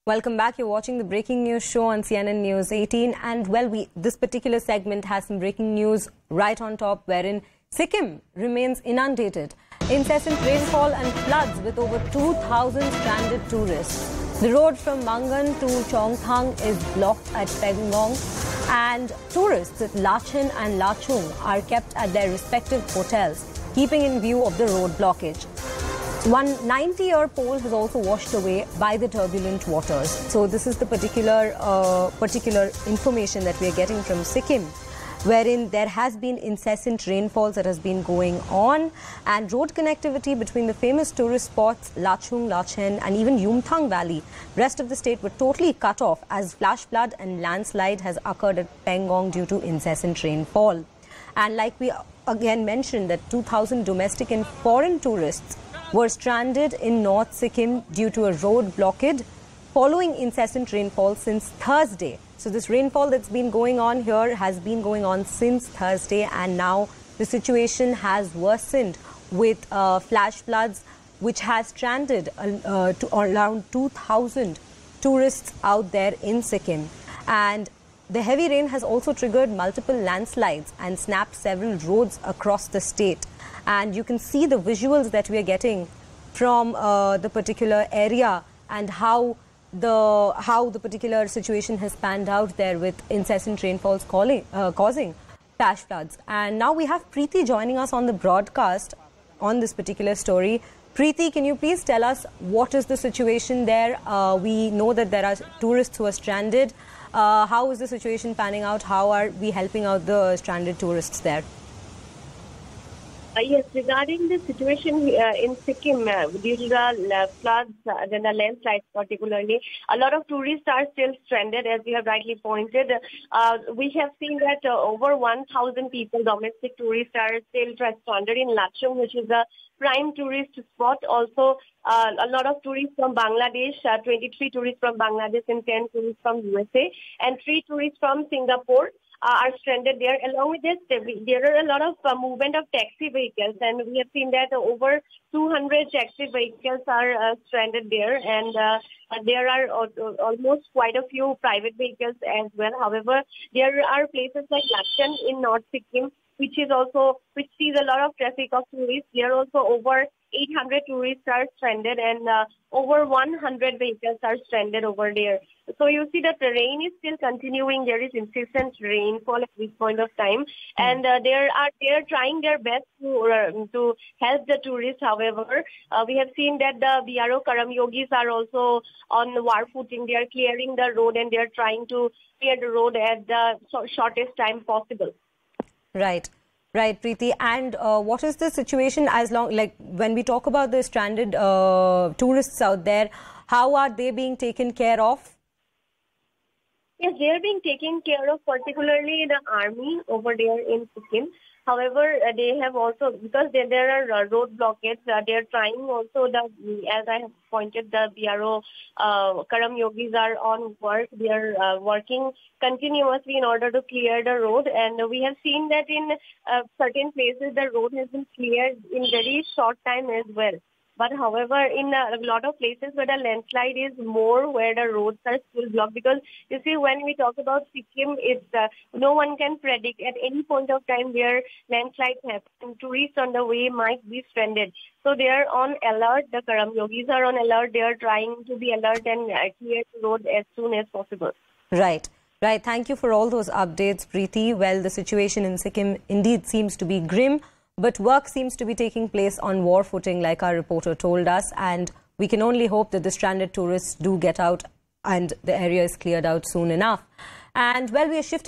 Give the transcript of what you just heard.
Welcome back. You're watching the breaking news show on CNN News 18. And well, this particular segment has some breaking news right on top, wherein Sikkim remains inundated. Incessant rainfall and floods with over 2,000 stranded tourists. The road from Mangan to Chongthang is blocked at Pegong, and tourists at Lachin and Lachung are kept at their respective hotels, keeping in view of the road blockage. One 90-year pole has also washed away by the turbulent waters. So this is the particular information that we are getting from Sikkim, wherein there has been incessant rainfalls that has been going on, and road connectivity between the famous tourist spots Lachung, Lachen and even Yumthang Valley, rest of the state, were totally cut off as flash flood and landslide has occurred at Pegong due to incessant rainfall. And like we again mentioned, that 2,000 domestic and foreign tourists were stranded in North Sikkim due to a road blockade following incessant rainfall since Thursday. So this rainfall that's been going on here has been going on since Thursday, and now the situation has worsened with flash floods, which has stranded around 2,000 tourists out there in Sikkim. And the heavy rain has also triggered multiple landslides and snapped several roads across the state. And you can see the visuals that we are getting from the particular area and how the particular situation has panned out there with incessant rainfalls causing flash floods. And now we have Preeti joining us on the broadcast on this particular story. Preeti, can you please tell us what is the situation there? We know that there are tourists who are stranded. How is the situation panning out? How are we helping out the stranded tourists there? Yes, regarding the situation in Sikkim, due to the floods and the landslides particularly, a lot of tourists are still stranded, as you have rightly pointed. We have seen that over 1,000 people, domestic tourists, are still stranded in Lachung, which is a prime tourist spot. Also, a lot of tourists from Bangladesh, 23 tourists from Bangladesh and 10 tourists from USA, and 3 tourists from Singapore are stranded there. Along with this, there are a lot of movement of taxi vehicles, and we have seen that over 200 taxi vehicles are stranded there, and there are almost quite a few private vehicles as well. However, there are places like Lachen in North Sikkim, which sees a lot of traffic of tourists. There are also over 800 tourists are stranded, and over 100 vehicles are stranded over there. So you see that the rain is still continuing. There is incessant rainfall at this point of time, and they are trying their best to help the tourists. However, we have seen that the BRO Karam Yogis are also on war footing. They are clearing the road, and they are trying to clear the road at the shortest time possible. Right. Right, Preeti. And what is the situation when we talk about the stranded tourists out there, how are they being taken care of? Yes, they are being taken care of, particularly the army over there in Sikkim. However, they have also, because there are road blockades, they are trying also, as I have pointed, the BRO Karam Yogis are on work. They are working continuously in order to clear the road. And we have seen that in certain places, the road has been cleared in very short time as well. But however, in a lot of places where the landslide is more, where the roads are still blocked, because you see, when we talk about Sikkim, it's no one can predict at any point of time where landslides happen. Tourists on the way might be stranded. So they are on alert. The Karam Yogis are on alert. They are trying to be alert and clear the road as soon as possible. Right. Right. Thank you for all those updates, Preeti. Well, the situation in Sikkim indeed seems to be grim, but work seems to be taking place on war footing, like our reporter told us, and we can only hope that the stranded tourists do get out and the area is cleared out soon enough. And well, we are shifting